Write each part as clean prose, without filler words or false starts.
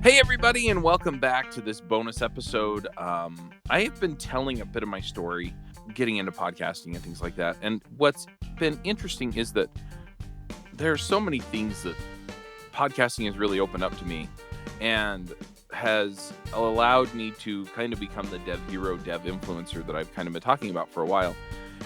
Hey everybody, and welcome back to this bonus episode. I have been telling a bit of my story, getting into podcasting and things like that. And what's been interesting is that there are so many things that podcasting has really opened up to me and has allowed me to kind of become the dev hero, dev influencer that I've kind of been talking about for a while.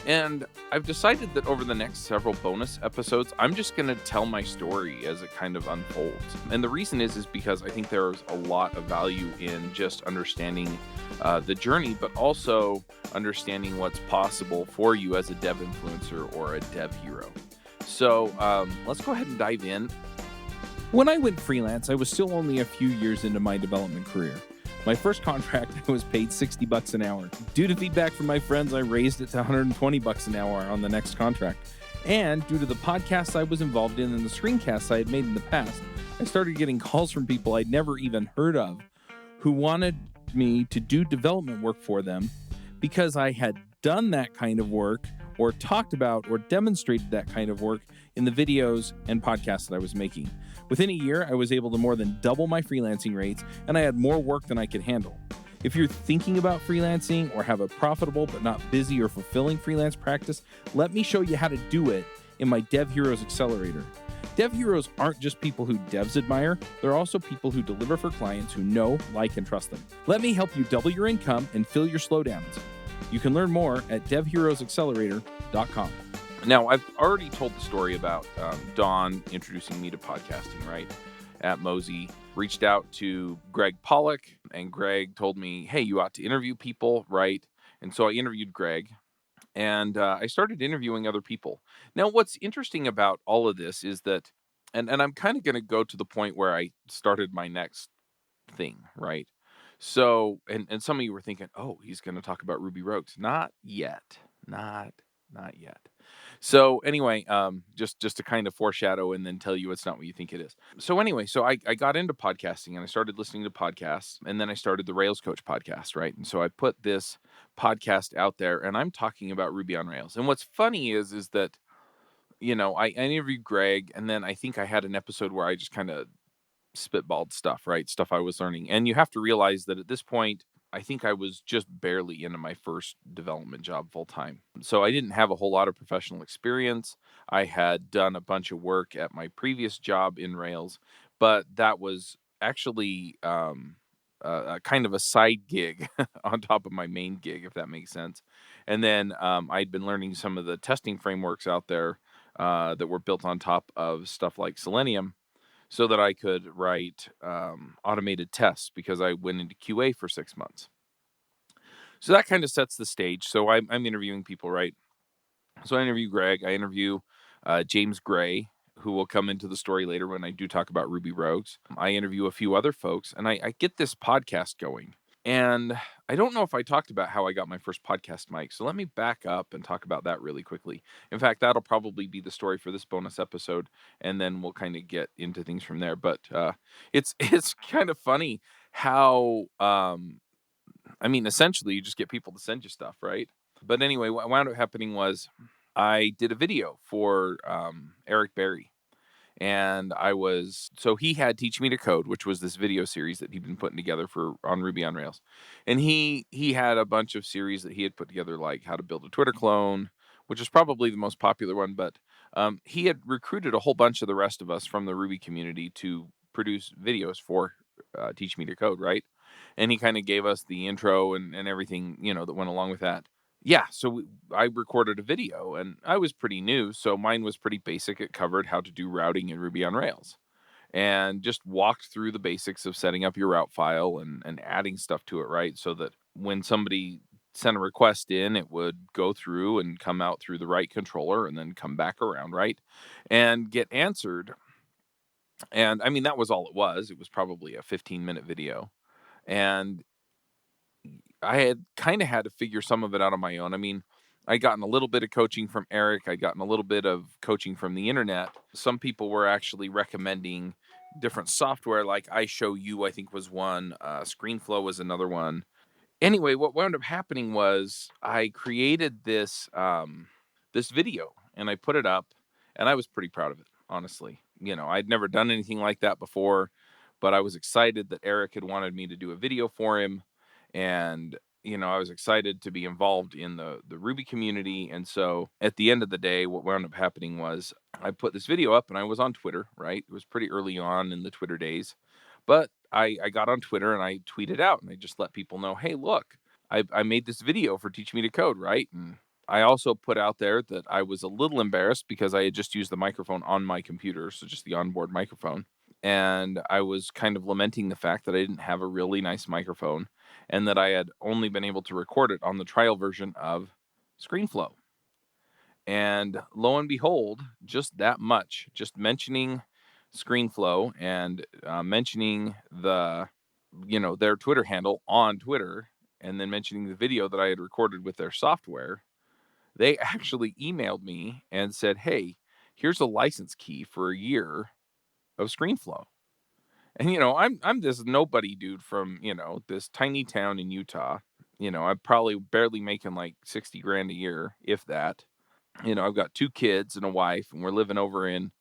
And I've decided that over the next several bonus episodes, I'm just going to tell my story as it kind of unfolds. And the reason is because I think there's a lot of value in just understanding the journey, but also understanding what's possible for you as a dev influencer or a dev hero. So let's go ahead and dive in. When I went freelance, I was still only a few years into my development career. My first contract, I was paid $60 an hour. Due to feedback from my friends, I raised it to $120 an hour on the next contract. And due to the podcasts I was involved in and the screencasts I had made in the past, I started getting calls from people I'd never even heard of who wanted me to do development work for them because I had done that kind of work or talked about or demonstrated that kind of work in the videos and podcasts that I was making. Within a year, I was able to more than double my freelancing rates, and I had more work than I could handle. If you're thinking about freelancing or have a profitable but not busy or fulfilling freelance practice, let me show you how to do it in my Dev Heroes Accelerator. Dev Heroes aren't just people who devs admire, they're also people who deliver for clients who know, like, and trust them. Let me help you double your income and fill your slowdowns. You can learn more at devheroesaccelerator.com. Now, I've already told the story about Dawn introducing me to podcasting, right, at Mosey. Reached out to Greg Pollock, and Greg told me, hey, you ought to interview people, right? And so I interviewed Greg, and I started interviewing other people. Now, what's interesting about all of this is that, and I'm kind of going to go to the point where I started my next thing, right? So, and some of you were thinking, oh, he's going to talk about Ruby Rogues. Not yet. Not yet. So anyway, just to kind of foreshadow and then tell you it's not what you think it is. So anyway, so I got into podcasting and I started listening to podcasts, and then I started the Rails Coach podcast, right? And so I put this podcast out there and I'm talking about Ruby on Rails. And what's funny is that, I interviewed Greg, and then I think I had an episode where I just kind of spitballed stuff, right? Stuff I was learning. And you have to realize that at this point, I think I was just barely into my first development job full time. So I didn't have a whole lot of professional experience. I had done a bunch of work at my previous job in Rails, but that was actually a kind of a side gig on top of my main gig, if that makes sense. And then I'd been learning some of the testing frameworks out there that were built on top of stuff like Selenium, so that I could write automated tests, because I went into QA for 6 months. So that kind of sets the stage. So I'm interviewing people, right? So I interview Greg. I interview James Gray, who will come into the story later when I do talk about Ruby Rogues. I interview a few other folks, and I get this podcast going. And I don't know if I talked about how I got my first podcast mic, so let me back up and talk about that really quickly. In fact, that'll probably be the story for this bonus episode, and then we'll kind of get into things from there. But it's kind of funny how, essentially you just get people to send you stuff, right? But anyway, what wound up happening was I did a video for Eric Berry. And he had Teach Me to Code, which was this video series that he'd been putting together on Ruby on Rails. And he had a bunch of series that he had put together, like how to build a Twitter clone, which is probably the most popular one. But he had recruited a whole bunch of the rest of us from the Ruby community to produce videos for Teach Me to Code, right? And he kind of gave us the intro and everything, that went along with that. Yeah, so I recorded a video, and I was pretty new, so mine was pretty basic. It covered how to do routing in Ruby on Rails, and just walked through the basics of setting up your route file and adding stuff to it, right? So that when somebody sent a request in, it would go through and come out through the right controller and then come back around, right? And get answered. And that was all it was. It was probably a 15-minute video. And I had kind of had to figure some of it out on my own. I'd gotten a little bit of coaching from Eric. I'd gotten a little bit of coaching from the internet. Some people were actually recommending different software, like iShowU, I think was one. ScreenFlow was another one. Anyway, what wound up happening was I created this video, and I put it up, and I was pretty proud of it, honestly. I'd never done anything like that before, but I was excited that Eric had wanted me to do a video for him. And, I was excited to be involved in the Ruby community. And so at the end of the day, what wound up happening was I put this video up and I was on Twitter, right? It was pretty early on in the Twitter days. But I got on Twitter and I tweeted out and I just let people know, hey, look, I made this video for Teach Me to Code, right? And I also put out there that I was a little embarrassed because I had just used the microphone on my computer, so just the onboard microphone. And I was kind of lamenting the fact that I didn't have a really nice microphone and that I had only been able to record it on the trial version of ScreenFlow. And lo and behold, just that much, just mentioning ScreenFlow and mentioning their Twitter handle on Twitter, and then mentioning the video that I had recorded with their software, they actually emailed me and said, hey, here's a license key for a year of ScreenFlow. And, I'm this nobody dude from, this tiny town in Utah. I'm probably barely making like 60 grand a year, if that. I've got 2 kids and a wife, and we're living over in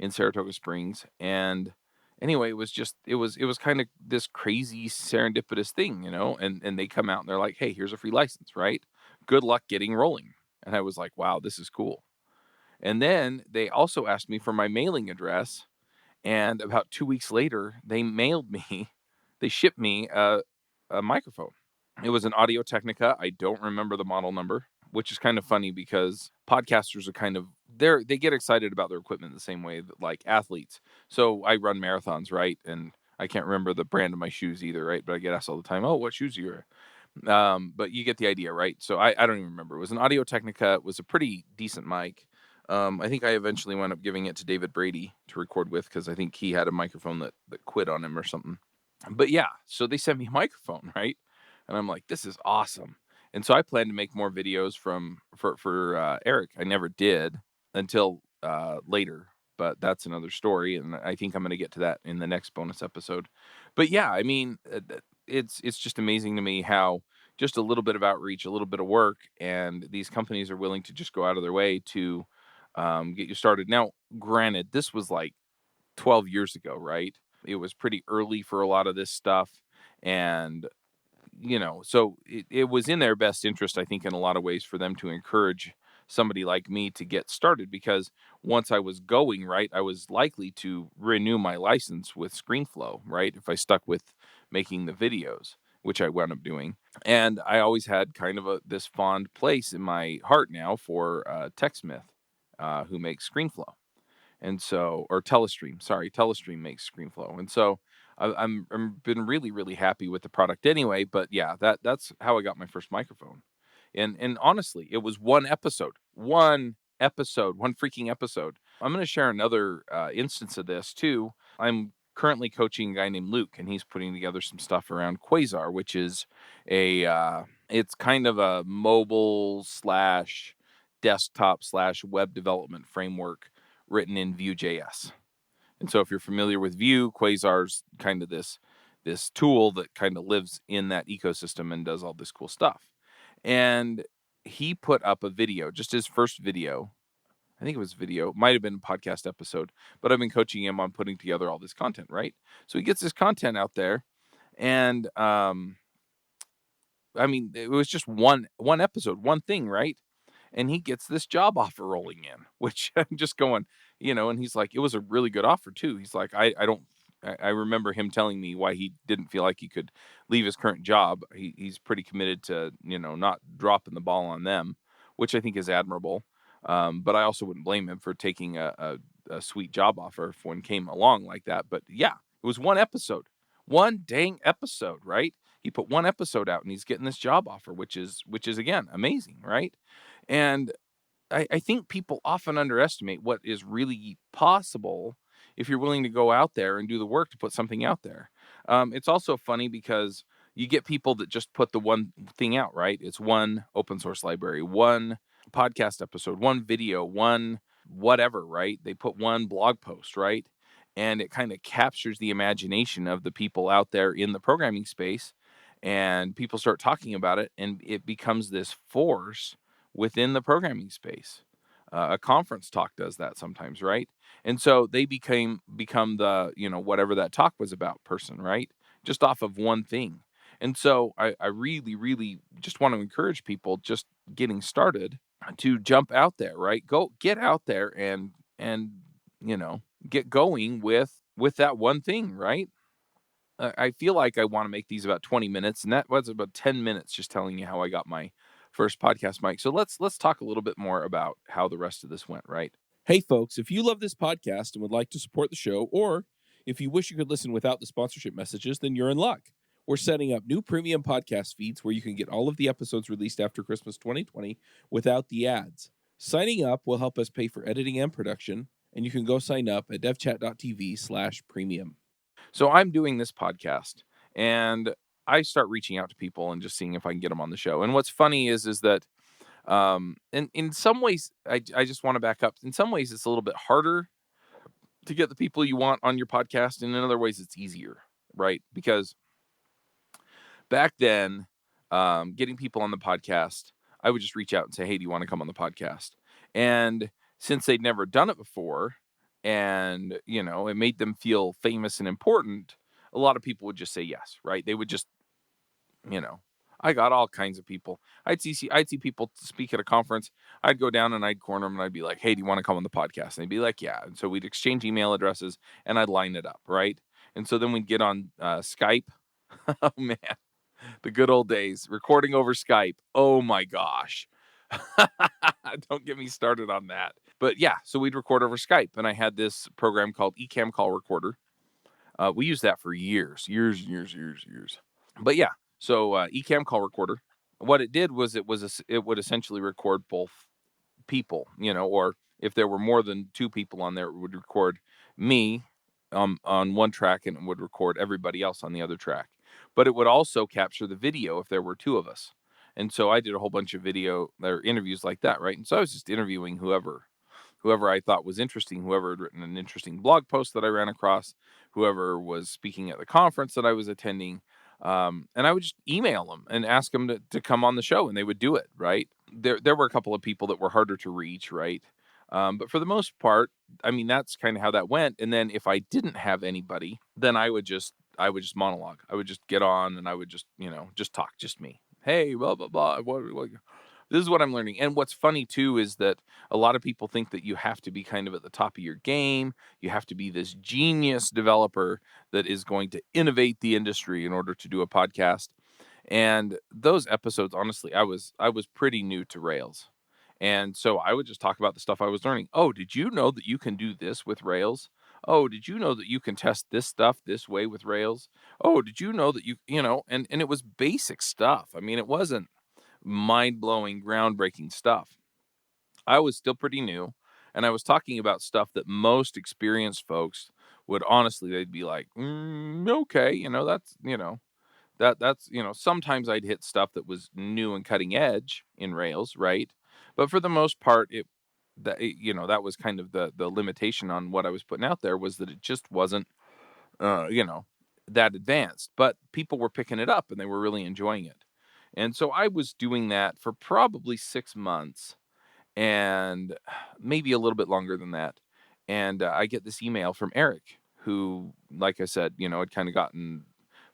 Saratoga Springs. And anyway, it was kind of this crazy serendipitous thing, and they come out and they're like, hey, here's a free license, right? Good luck getting rolling. And I was like, wow, this is cool. And then they also asked me for my mailing address. And about 2 weeks later, they shipped me a microphone. It was an Audio Technica. I don't remember the model number, which is kind of funny because podcasters are they get excited about their equipment the same way that like athletes. So I run marathons, right? And I can't remember the brand of my shoes either, right? But I get asked all the time, oh, what shoes are you wearing? But you get the idea, right? So I don't even remember. It was an Audio Technica. It was a pretty decent mic. I think I eventually wound up giving it to David Brady to record with because I think he had a microphone that quit on him or something. But yeah, so they sent me a microphone, right? And I'm like, this is awesome. And so I plan to make more videos for Eric. I never did until later, but that's another story. And I think I'm going to get to that in the next bonus episode. But yeah, I mean, it's just amazing to me how just a little bit of outreach, a little bit of work, and these companies are willing to just go out of their way to get you started. Now, granted, this was like 12 years ago, right? It was pretty early for a lot of this stuff. And so it was in their best interest, I think, in a lot of ways for them to encourage somebody like me to get started, because once I was going, right, I was likely to renew my license with ScreenFlow, right, if I stuck with making the videos, which I wound up doing. And I always had kind of this fond place in my heart now for TechSmith, who makes ScreenFlow. And so, or Telestream makes ScreenFlow. And so I'm been really, really happy with the product anyway. But yeah, that's how I got my first microphone. And honestly, it was one freaking episode. I'm going to share another instance of this too. I'm currently coaching a guy named Luke, and he's putting together some stuff around Quasar, which is it's kind of a mobile / desktop / web development framework written in Vue.js. And so if you're familiar with Vue, Quasar's kind of this tool that kind of lives in that ecosystem and does all this cool stuff. And he put up a video, just his first video. I think it was video, might have been a podcast episode, but I've been coaching him on putting together all this content, right? So he gets this content out there, and I mean, it was just one episode, one thing, right? And he gets this job offer rolling in, which I'm just going, and he's like, it was a really good offer too. He's like, I remember him telling me why he didn't feel like he could leave his current job. He's pretty committed to, not dropping the ball on them, which I think is admirable. But I also wouldn't blame him for taking a sweet job offer if one came along like that. But yeah, it was one dang episode, right? He put one episode out and he's getting this job offer, which is again, amazing, right? And I think people often underestimate what is really possible if you're willing to go out there and do the work to put something out there. It's also funny because you get people that just put the one thing out, right? It's one open source library, one podcast episode, one video, one whatever, right? They put one blog post, right? And it kind of captures the imagination of the people out there in the programming space, and people start talking about it, and it becomes this force within the programming space. A conference talk does that sometimes, right? And so they become the, whatever that talk was about person, right? Just off of one thing. And so I really, really just want to encourage people just getting started to jump out there, right? Go get out there and get going with that one thing, right? I feel like I want to make these about 20 minutes, and that was about 10 minutes just telling you how I got my first podcast mic. So let's talk a little bit more about how the rest of this went, right? Hey, folks, if you love this podcast and would like to support the show, or if you wish you could listen without the sponsorship messages, then you're in luck. We're setting up new premium podcast feeds where you can get all of the episodes released after Christmas 2020 without the ads. Signing up will help us pay for editing and production, and you can go sign up at devchat.tv/premium. So I'm doing this podcast, and I start reaching out to people and just seeing if I can get them on the show. And what's funny is that in some ways, I just want to back up. In some ways, it's a little bit harder to get the people you want on your podcast, and in other ways, it's easier, right? Because back then, getting people on the podcast, I would just reach out and say, "Hey, do you want to come on the podcast?" And since they'd never done it before, and it made them feel famous and important, a lot of people would just say yes, right? They would just, you know, I got all kinds of people. I'd see people speak at a conference. I'd go down and I'd corner them and I'd be like, "Hey, do you want to come on the podcast?" And they'd be like, "Yeah." And so we'd exchange email addresses and I'd line it up, right? And so then we'd get on Skype. Oh man, the good old days, recording over Skype. Oh my gosh. Don't get me started on that. But yeah, so we'd record over Skype, and I had this program called Ecamm Call Recorder. We used that for years. But yeah, so Ecamm Call Recorder. What it did was it would essentially record both people, or if there were more than two people on there, it would record me on one track and it would record everybody else on the other track. But it would also capture the video if there were two of us. And so I did a whole bunch of video or interviews like that, right? And so I was just interviewing whoever I thought was interesting, whoever had written an interesting blog post that I ran across, whoever was speaking at the conference that I was attending. And I would just email them and ask them to come on the show, and they would do it, right? There were a couple of people that were harder to reach, right? But for the most part, I mean, that's kind of how that went. And then if I didn't have anybody, then I would just monologue. I would just get on and I would just, just talk, just me. Hey, blah, blah, blah. What? This is what I'm learning. And what's funny too is that a lot of people think that you have to be kind of at the top of your game. You have to be this genius developer that is going to innovate the industry in order to do a podcast. And those episodes, honestly, I was pretty new to Rails. And so I would just talk about the stuff I was learning. Oh, did you know that you can do this with Rails? Oh, did you know that you can test this stuff this way with Rails? Oh, did you know that and it was basic stuff. I mean, it wasn't mind-blowing, groundbreaking stuff. I was still pretty new, and I was talking about stuff that most experienced folks would honestly, they'd be like, okay, that's sometimes I'd hit stuff that was new and cutting edge in Rails, right? But for the most part, that was kind of the limitation on what I was putting out there, was that it just wasn't that advanced. But people were picking it up and they were really enjoying it. And so I was doing that for probably 6 months, and maybe a little bit longer than that. And I get this email from Eric, who, like I said, had kind of gotten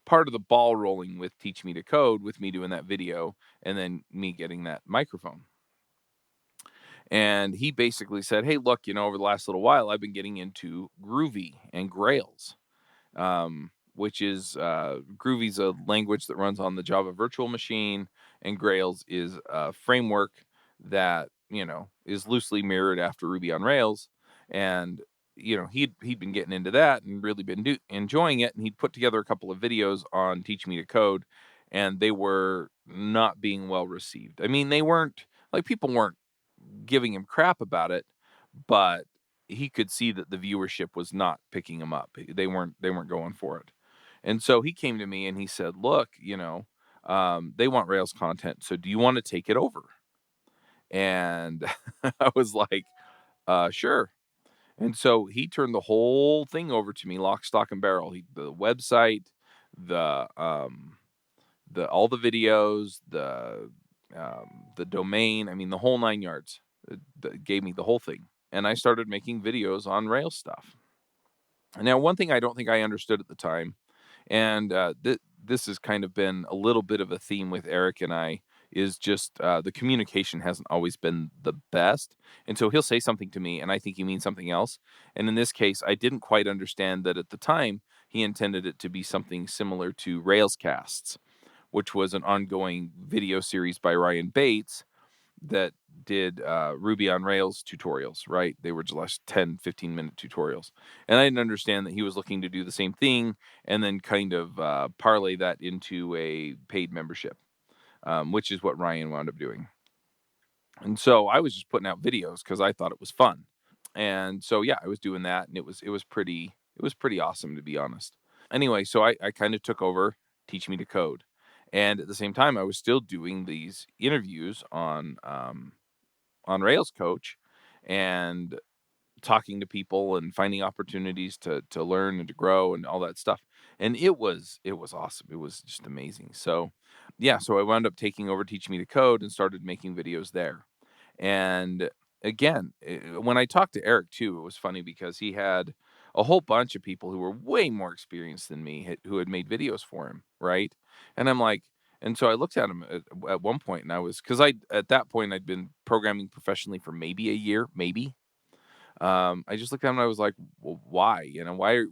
part of the ball rolling with Teach Me to Code, with me doing that video and then me getting that microphone. And he basically said, "Hey, look, over the last little while, I've been getting into Groovy and Grails." Which is Groovy's a language that runs on the Java virtual machine, and Grails is a framework that is loosely mirrored after Ruby on Rails. And he'd been getting into that and really been enjoying it, and he'd put together a couple of videos on Teach Me to Code, and they were not being well received. I mean, they weren't, like, people weren't giving him crap about it, but he could see that the viewership was not picking him up. They weren't going for it. And so he came to me and he said, "Look, they want Rails content. So do you want to take it over?" And I was like, sure. And so he turned the whole thing over to me, lock, stock, and barrel. The website, the all the videos, the domain. I mean, the whole 9 yards. gave me the whole thing. And I started making videos on Rails stuff. Now, one thing I don't think I understood at the time, and this has kind of been a little bit of a theme with Eric and I, is just the communication hasn't always been the best. And so he'll say something to me, and I think he means something else. And in this case, I didn't quite understand that at the time he intended it to be something similar to Railscasts, which was an ongoing video series by Ryan Bates that did Ruby on Rails tutorials, right? They were just 10, 15-minute tutorials. And I didn't understand that he was looking to do the same thing and then kind of parlay that into a paid membership, which is what Ryan wound up doing. And so I was just putting out videos because I thought it was fun. And so, yeah, I was doing that, and it was pretty awesome, to be honest. Anyway, so I kind of took over Teach Me to Code. And at the same time, I was still doing these interviews on Rails Coach and talking to people and finding opportunities to learn and to grow and all that stuff. And it was awesome. It was just amazing. So yeah, so I wound up taking over Teach Me to Code and started making videos there. And again, when I talked to Eric too, it was funny because he had a whole bunch of people who were way more experienced than me who had made videos for him, right? And I'm like, and so I looked at him at one point, and I was, because at that point I'd been programming professionally for maybe a year, maybe. I just looked at him and I was like, well, why?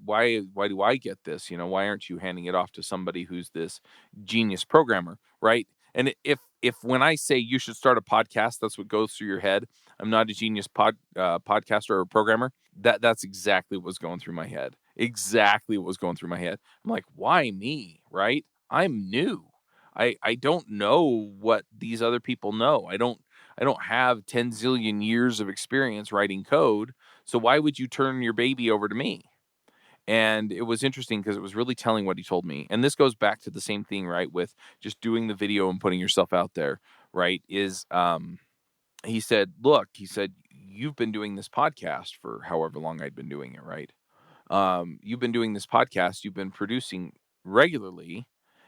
Why do I get this? Why aren't you handing it off to somebody who's this genius programmer, right? And if when I say you should start a podcast, that's what goes through your head. I'm not a genius podcaster or programmer. That's exactly what was going through my head. Exactly what was going through my head. I'm like, why me? Right? I'm new. I don't know what these other people know. I don't have 10 zillion years of experience writing code. So why would you turn your baby over to me? And it was interesting because it was really telling what he told me. And this goes back to the same thing, right? With just doing the video and putting yourself out there, right? He said, look, you've been doing this podcast for however long I'd been doing it, right? You've been doing this podcast, you've been producing regularly,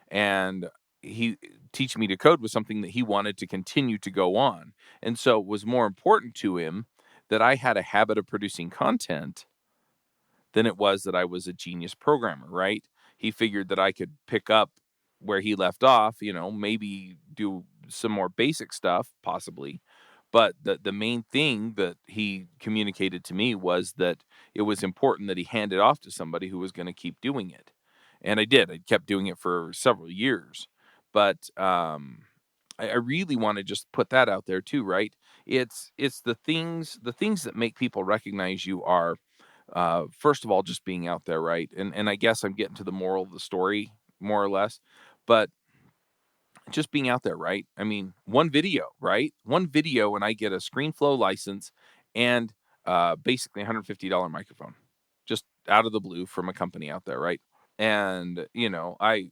and he Teach Me to Code was something that he wanted to continue to go on. And so it was more important to him that I had a habit of producing content than it was that I was a genius programmer, right? He figured that I could pick up where he left off, maybe do some more basic stuff, possibly. But the main thing that he communicated to me was that it was important that he handed off to somebody who was going to keep doing it. And I did. I kept doing it for several years. But I really want to just put that out there too, right? It's the things that make people recognize you are first of all, just being out there, right? And I guess I'm getting to the moral of the story, more or less, but just being out there, right? I mean, one video, right? One video, and I get a ScreenFlow license and basically $150 microphone, just out of the blue from a company out there, right? And I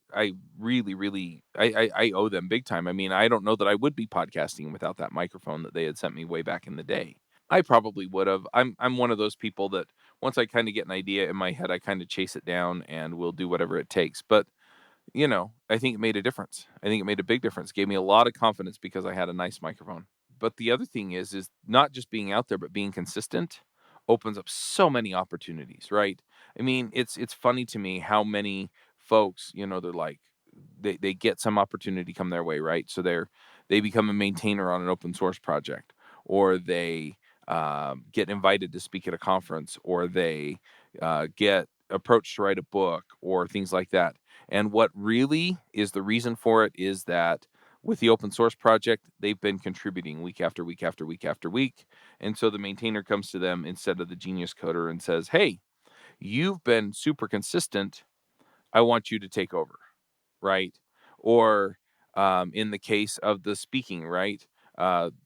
really I owe them big time. I mean, I don't know that I would be podcasting without that microphone that they had sent me way back in the day. I probably would have. I'm one of those people that once I kind of get an idea in my head, I kind of chase it down and will do whatever it takes. But I think it made a difference. I think it made a big difference. Gave me a lot of confidence because I had a nice microphone. But the other thing is not just being out there, but being consistent opens up so many opportunities, right? I mean, it's funny to me how many folks, they're like they get some opportunity come their way, right? So they become a maintainer on an open source project, or they get invited to speak at a conference, or they get approached to write a book, or things like that. And what really is the reason for it is that with the open source project, they've been contributing week after week after week after week. And so the maintainer comes to them instead of the genius coder and says, hey, you've been super consistent. I want you to take over, right? Or in the case of the speaking, right?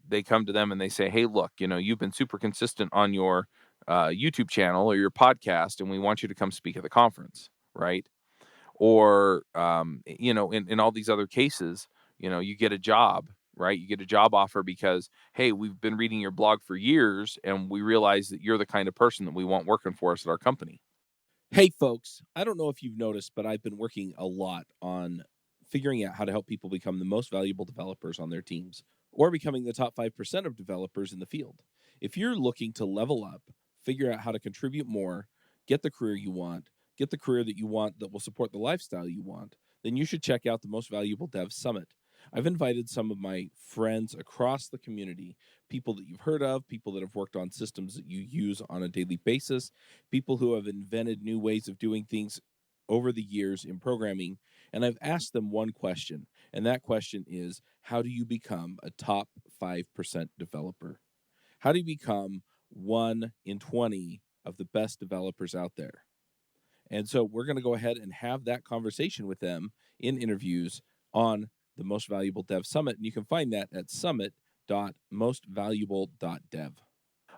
They come to them and they say, hey, look, you've been super consistent on your YouTube channel or your podcast, and we want you to come speak at the conference, right? Or in all these other cases, you get a job, right? You get a job offer because, hey, we've been reading your blog for years and we realize that you're the kind of person that we want working for us at our company. Hey, folks, I don't know if you've noticed, but I've been working a lot on figuring out how to help people become the most valuable developers on their teams or becoming the top 5% of developers in the field. If you're looking to level up, figure out how to contribute more, get the career you want, get the career that you want that will support the lifestyle you want, then you should check out the Most Valuable Dev Summit. I've invited some of my friends across the community, people that you've heard of, people that have worked on systems that you use on a daily basis, people who have invented new ways of doing things over the years in programming, and I've asked them one question, and that question is, how do you become a top 5% developer? How do you become 1 in 20 of the best developers out there? And so we're going to go ahead and have that conversation with them in interviews on the Most Valuable Dev Summit, and you can find that at summit.mostvaluable.dev.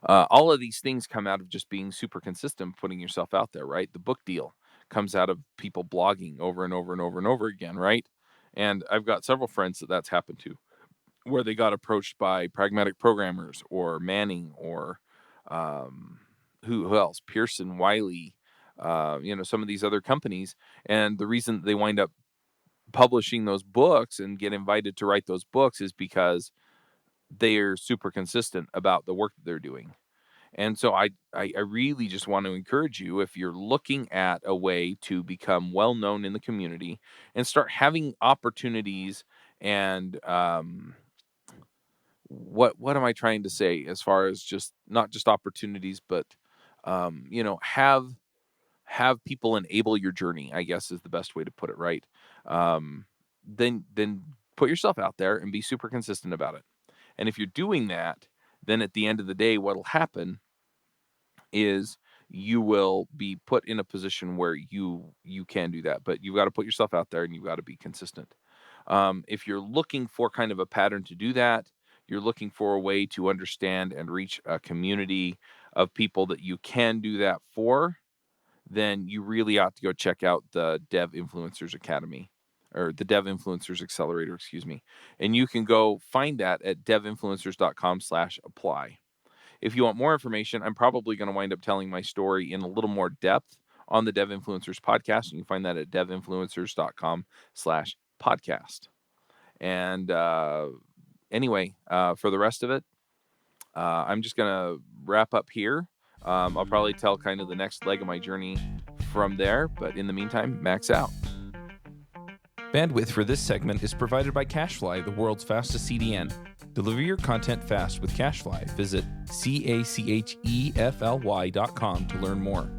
All of these things come out of just being super consistent, putting yourself out there, right? The book deal comes out of people blogging over and over and over and over again, right? And I've got several friends that that's happened to, where they got approached by Pragmatic Programmers or Manning or who else? Pearson, Wiley, some of these other companies. And the reason they wind up publishing those books and get invited to write those books is because they're super consistent about the work that they're doing. And so I really just want to encourage you, if you're looking at a way to become well known in the community and start having opportunities and what am I trying to say as far as just not just opportunities, but have people enable your journey, I guess is the best way to put it, right? Then put yourself out there and be super consistent about it. And if you're doing that, then at the end of the day, what'll happen is you will be put in a position where you can do that. But you've got to put yourself out there and you've got to be consistent. If you're looking for kind of a pattern to do that, you're looking for a way to understand and reach a community of people that you can do that for, then you really ought to go check out the Dev Influencers Academy, or the Dev Influencers Accelerator, excuse me. And you can go find that at devinfluencers.com/apply. If you want more information, I'm probably going to wind up telling my story in a little more depth on the Dev Influencers podcast. And you can find that at devinfluencers.com/podcast. And anyway, for the rest of it, I'm just going to wrap up here. I'll probably tell kind of the next leg of my journey from there. But in the meantime, max out. Bandwidth for this segment is provided by CacheFly, the world's fastest CDN. Deliver your content fast with CacheFly. Visit CACHEFLY.com to learn more.